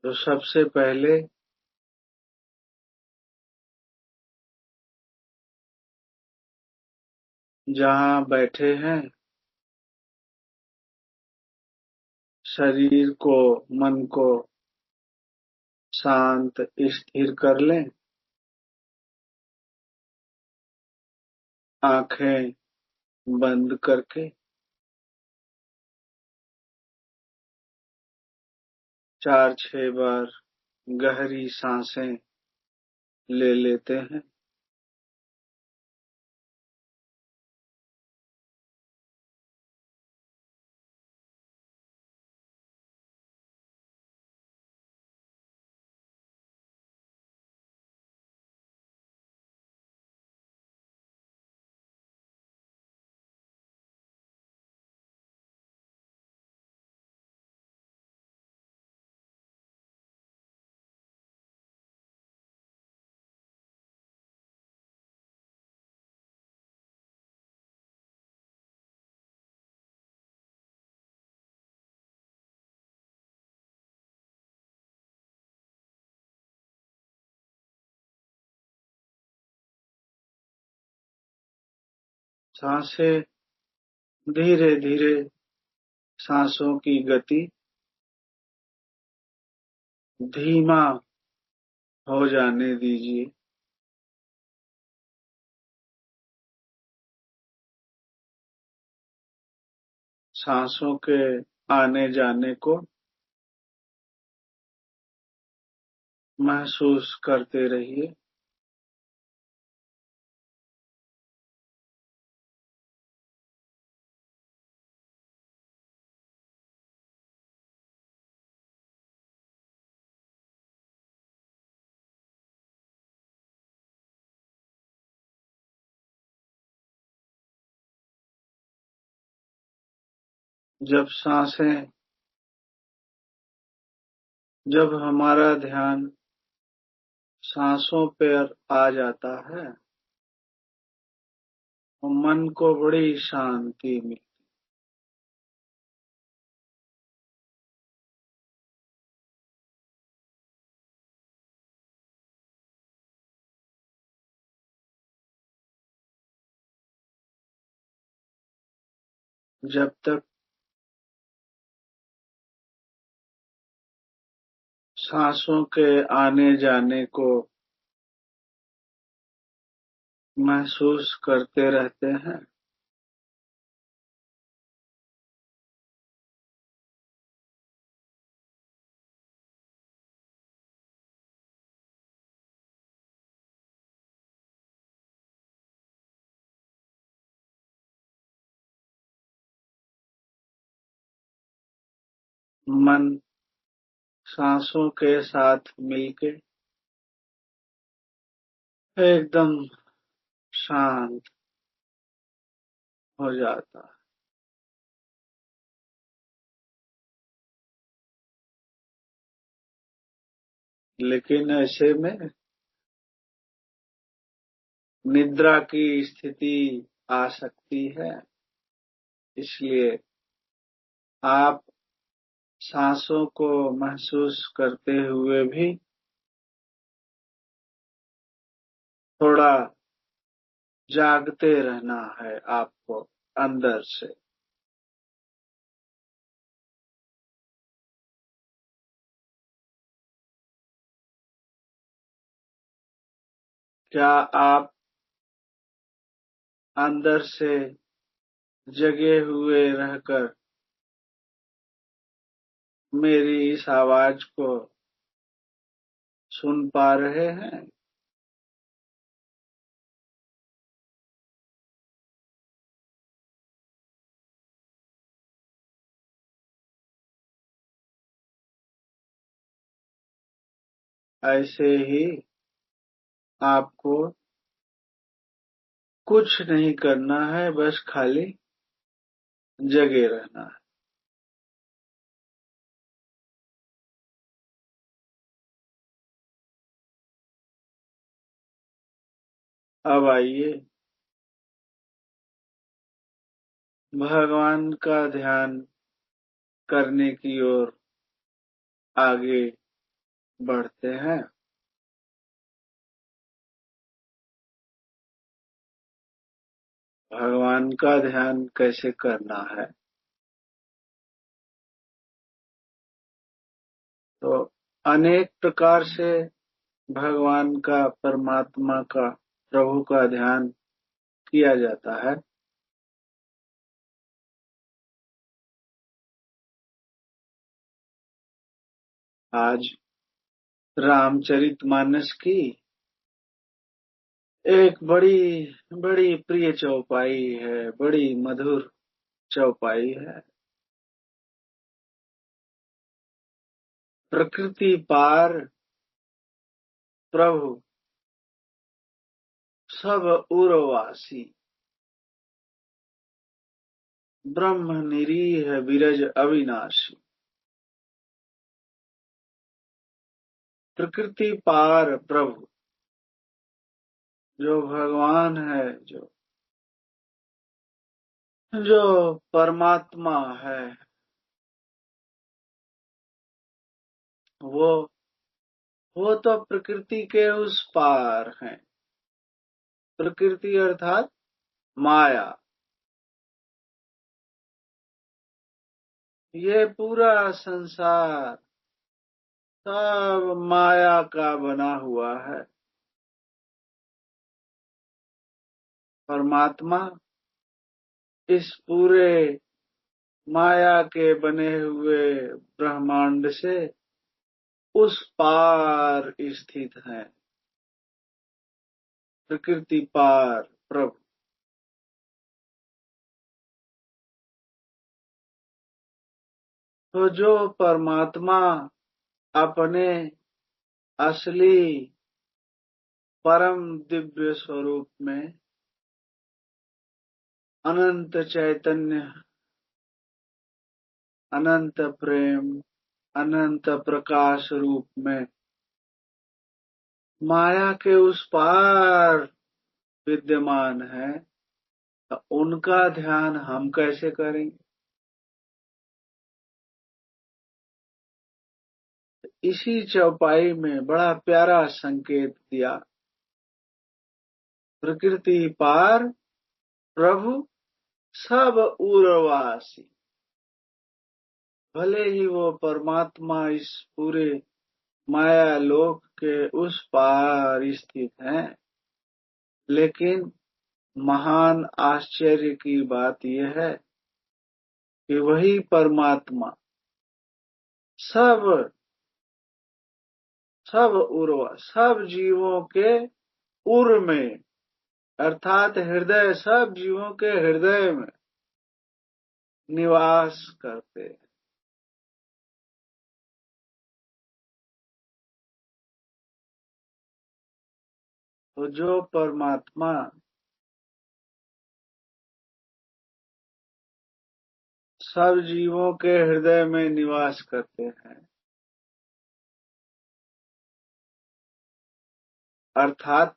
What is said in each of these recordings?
तो सबसे पहले जहाँ बैठे हैं शरीर को, मन को शांत स्थिर कर लें। आंखें बंद करके 4-6 बार गहरी सांसें ले लेते हैं। सांसें धीरे धीरे, सांसों की गति धीमा हो जाने दीजिए। सांसों के आने जाने को महसूस करते रहिए। जब हमारा ध्यान सांसों पर आ जाता है तो मन को बड़ी शांति मिलती। जब तक सांसों के आने जाने को महसूस करते रहते हैं, मन सांसों के साथ मिलके एकदम शांत हो जाता है। लेकिन ऐसे में निद्रा की स्थिति आ सकती है, इसलिए आप सांसों को महसूस करते हुए भी थोड़ा जागते रहना है आपको अंदर से। क्या आप अंदर से जगे हुए रहकर मेरी इस आवाज को सुन पा रहे हैं? ऐसे ही आपको कुछ नहीं करना है, बस खाली जगे रहना है। अब आइए भगवान का ध्यान करने की ओर आगे बढ़ते हैं। भगवान का ध्यान कैसे करना है? तो अनेक प्रकार से भगवान का, परमात्मा का, प्रभु का ध्यान किया जाता है। आज रामचरितमानस की एक बड़ी बड़ी प्रिय चौपाई है, बड़ी मधुर चौपाई है। प्रकृति पार प्रभु सब उर्वासी, ब्रह्म निरीह विरज अविनाशी। प्रकृति पार प्रभु, जो भगवान है, जो जो परमात्मा है, वो वो तो प्रकृति के उस पार हैं। प्रकृति अर्थात माया। ये पूरा संसार सब माया का बना हुआ है। परमात्मा इस पूरे माया के बने हुए ब्रह्मांड से उस पार स्थित है। प्रकृति पार प्रभु। तो जो परमात्मा अपने असली परम दिव्य स्वरूप में अनंत चैतन्य, अनंत प्रेम, अनंत प्रकाश रूप में माया के उस पार विद्यमान है, तो उनका ध्यान हम कैसे करेंगे? इसी चौपाई में बड़ा प्यारा संकेत दिया। प्रकृति पार प्रभु सब उर्वासी। भले ही वो परमात्मा इस पूरे माया लोक के उस पार स्थित हैं, लेकिन महान आश्चर्य की बात यह है कि वही परमात्मा सब सब उर्वा, सब जीवों के उर में, अर्थात हृदय, सब जीवों के हृदय में निवास करते हैं। तो जो परमात्मा सब जीवों के हृदय में निवास करते हैं, अर्थात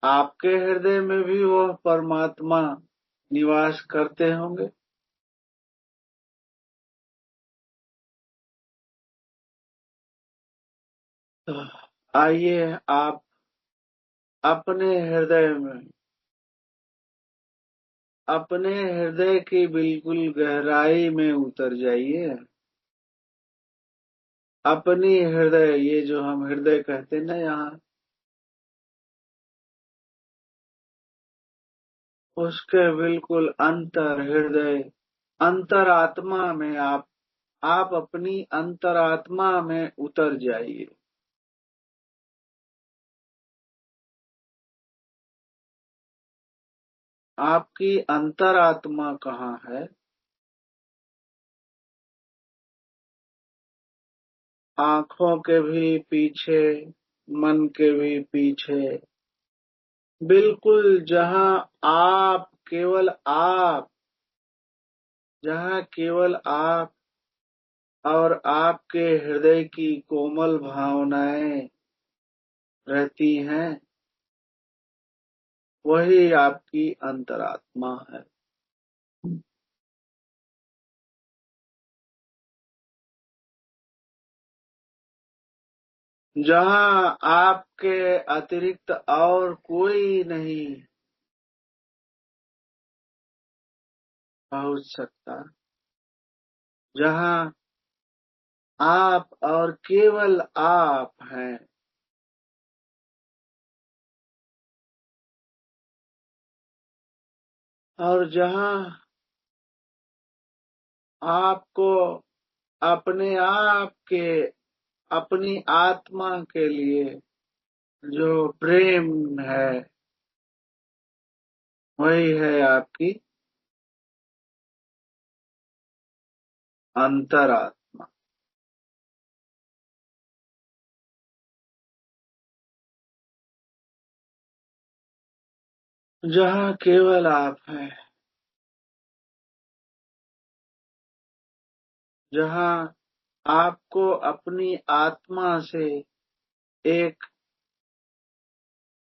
आपके हृदय में भी वह परमात्मा निवास करते होंगे। तो आइए आप अपने हृदय में, अपने हृदय की बिल्कुल गहराई में उतर जाइए। अपनी हृदय, ये जो हम हृदय कहते ना यहाँ, उसके बिल्कुल अंतर हृदय, अंतरात्मा में आप अपनी अंतरात्मा में उतर जाइए। आपकी अंतरात्मा कहाँ है? आंखों के भी पीछे, मन के भी पीछे, बिल्कुल जहाँ आप, केवल आप, जहाँ केवल आप और आपके हृदय की कोमल भावनाएं रहती हैं, वही आपकी अंतरात्मा है। जहाँ आपके अतिरिक्त और कोई नहीं पहुंच सकता, जहाँ आप और केवल आप हैं, और जहाँ आपको अपने आप के, अपनी आत्मा के लिए जो प्रेम है, वही है आपकी अंतरात्मा। जहाँ केवल आप हैं, जहाँ आपको अपनी आत्मा से एक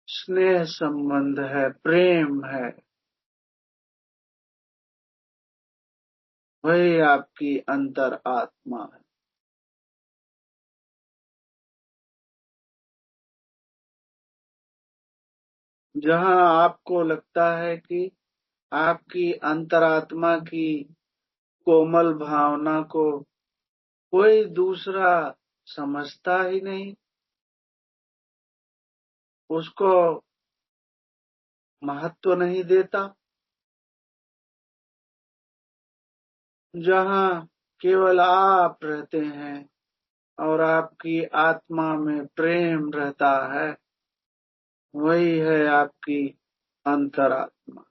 स्नेह संबंध है, प्रेम है, वही आपकी अंतरात्मा है। जहाँ आपको लगता है कि आपकी अंतरात्मा की कोमल भावना को कोई दूसरा समझता ही नहीं, उसको महत्व नहीं देता, जहाँ केवल आप रहते हैं और आपकी आत्मा में प्रेम रहता है, वही है आपकी अंतरात्मा।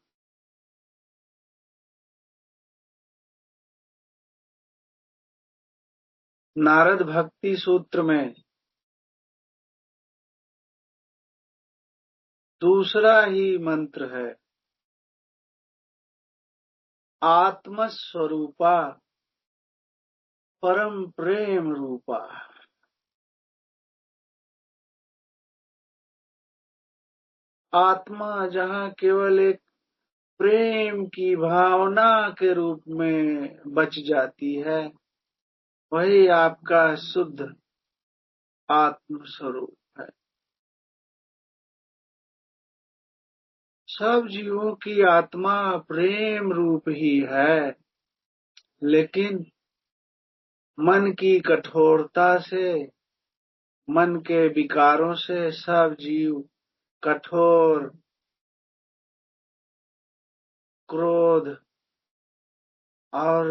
नारद भक्ति सूत्र में दूसरा ही मंत्र है, आत्मस्वरूपा परम प्रेम रूपा। आत्मा जहाँ केवल एक प्रेम की भावना के रूप में बच जाती है, वही आपका शुद्ध आत्म स्वरूप है। सब जीवों की आत्मा प्रेम रूप ही है, लेकिन मन की कठोरता से, मन के विकारों से सब जीव कठोर, क्रोध और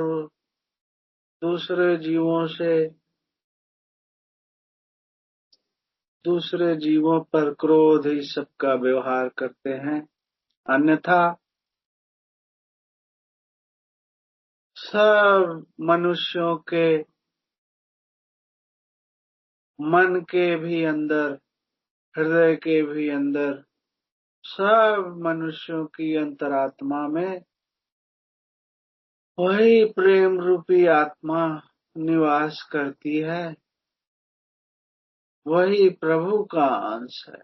दूसरे जीवों से, दूसरे जीवों पर क्रोध ही सबका व्यवहार करते हैं। अन्यथा सब मनुष्यों के मन के भी अंदर, हृदय के भी अंदर, सब मनुष्यों की अंतरात्मा में वही प्रेम रूपी आत्मा निवास करती है, वही प्रभु का अंश है।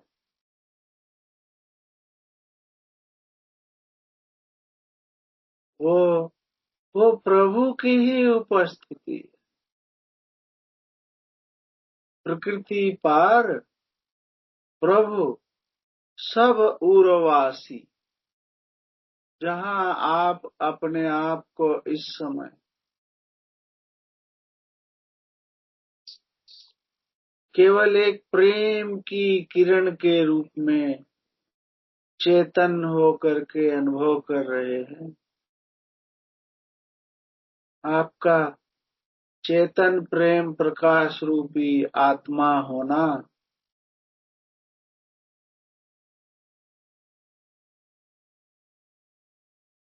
वो वो प्रभु की ही उपस्थिति है। प्रकृति पार प्रभु सब उर्वासी। जहाँ आप अपने आप को इस समय केवल एक प्रेम की किरण के रूप में चेतन होकर के अनुभव कर रहे हैं, आपका चेतन प्रेम प्रकाश रूपी आत्मा होना,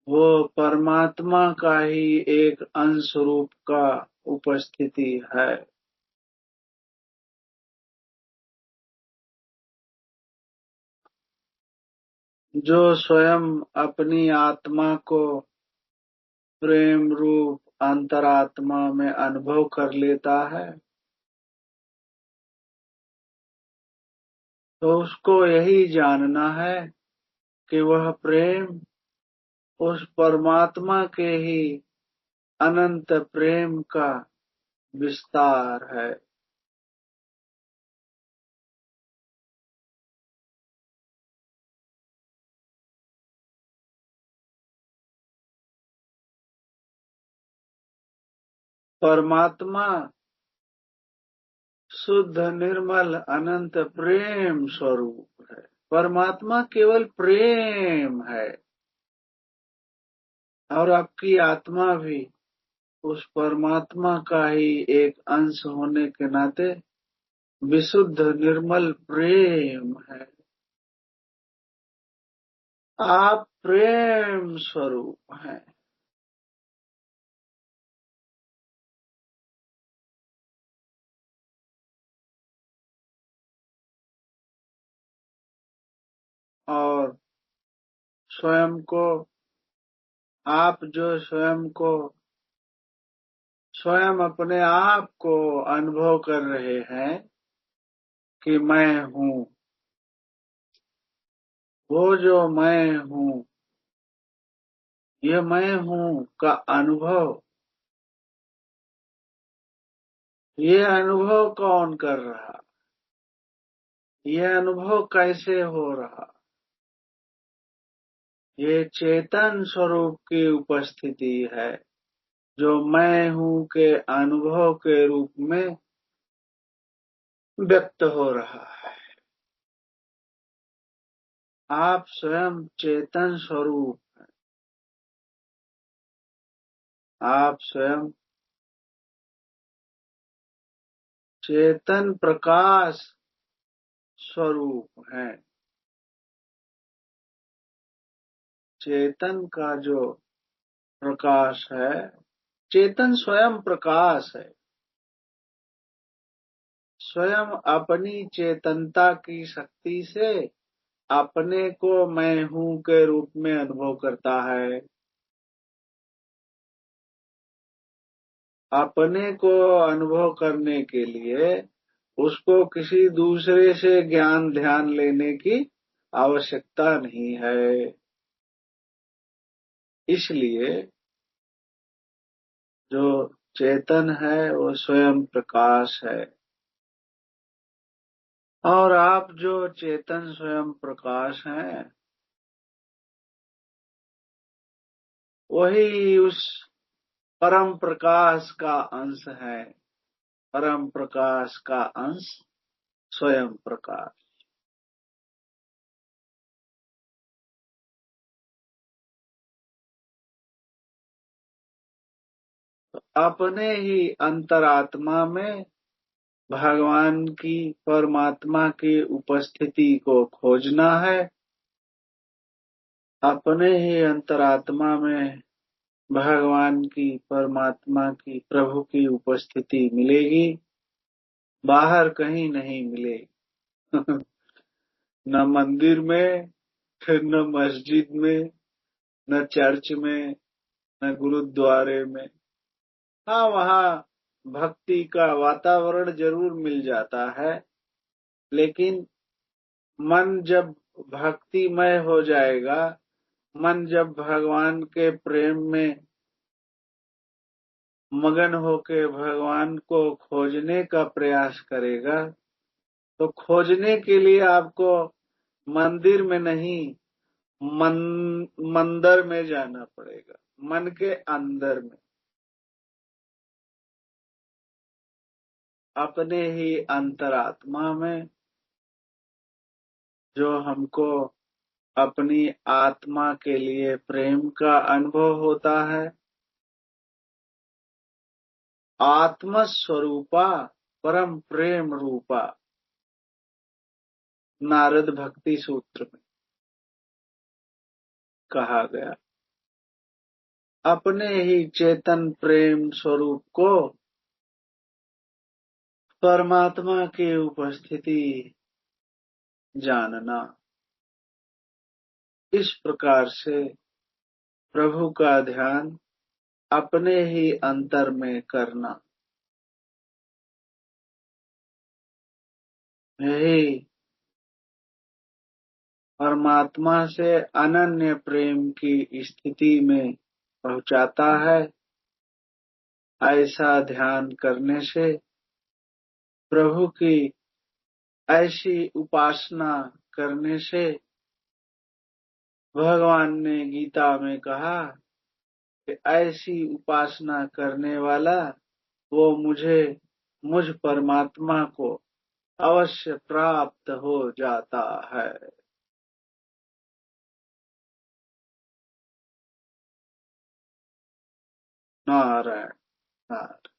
वो परमात्मा का ही एक अंश रूप का उपस्थिति है। जो स्वयं अपनी आत्मा को प्रेम रूप अंतरात्मा में अनुभव कर लेता है, तो उसको यही जानना है कि वह प्रेम उस परमात्मा के ही अनंत प्रेम का विस्तार है। परमात्मा शुद्ध निर्मल अनंत प्रेम स्वरूप है। परमात्मा केवल प्रेम है और आपकी आत्मा भी उस परमात्मा का ही एक अंश होने के नाते विशुद्ध निर्मल प्रेम है। आप प्रेम स्वरूप हैं। और स्वयं को आप जो स्वयं अपने आप को अनुभव कर रहे हैं कि मैं हूँ, वो जो मैं हूँ, ये मैं हूँ का अनुभव, ये अनुभव कौन कर रहा, ये अनुभव कैसे हो रहा? ये चेतन स्वरूप की उपस्थिति है जो मैं हूँ के अनुभव के रूप में व्यक्त हो रहा है। आप स्वयं चेतन स्वरूप, आप स्वयं चेतन प्रकाश स्वरूप हैं। चेतन का जो प्रकाश है, चेतन स्वयं प्रकाश है। स्वयं अपनी चेतनता की शक्ति से अपने को मैं हूँ के रूप में अनुभव करता है। अपने को अनुभव करने के लिए उसको किसी दूसरे से ज्ञान ध्यान लेने की आवश्यकता नहीं है। इसलिए जो चेतन है वो स्वयं प्रकाश है और आप जो चेतन स्वयं प्रकाश हैं, वही उस परम प्रकाश का अंश है। परम प्रकाश का अंश स्वयं प्रकाश। अपने ही अंतरात्मा में भगवान की, परमात्मा की उपस्थिति को खोजना है। अपने ही अंतरात्मा में भगवान की, परमात्मा की, प्रभु की उपस्थिति मिलेगी, बाहर कहीं नहीं मिलेगी। न मंदिर में, फिर न मस्जिद में, न चर्च में, न गुरुद्वारे में। हाँ, वहाँ भक्ति का वातावरण जरूर मिल जाता है, लेकिन मन जब भक्तिमय हो जाएगा, मन जब भगवान के प्रेम में मगन होके भगवान को खोजने का प्रयास करेगा, तो खोजने के लिए आपको मंदिर में नहीं, मन मंदिर में जाना पड़ेगा, मन के अंदर में। अपने ही अंतरात्मा में जो हमको अपनी आत्मा के लिए प्रेम का अनुभव होता है, आत्म स्वरूपा परम प्रेम रूपा, नारद भक्ति सूत्र में कहा गया। अपने ही चेतन प्रेम स्वरूप को परमात्मा की उपस्थिति जानना, इस प्रकार से प्रभु का ध्यान अपने ही अंतर में करना, यही परमात्मा से अनन्य प्रेम की स्थिति में पहुंचाता है। ऐसा ध्यान करने से, प्रभु की ऐसी उपासना करने से, भगवान ने गीता में कहा कि ऐसी उपासना करने वाला वो मुझ परमात्मा को अवश्य प्राप्त हो जाता है। नारायण नारायण।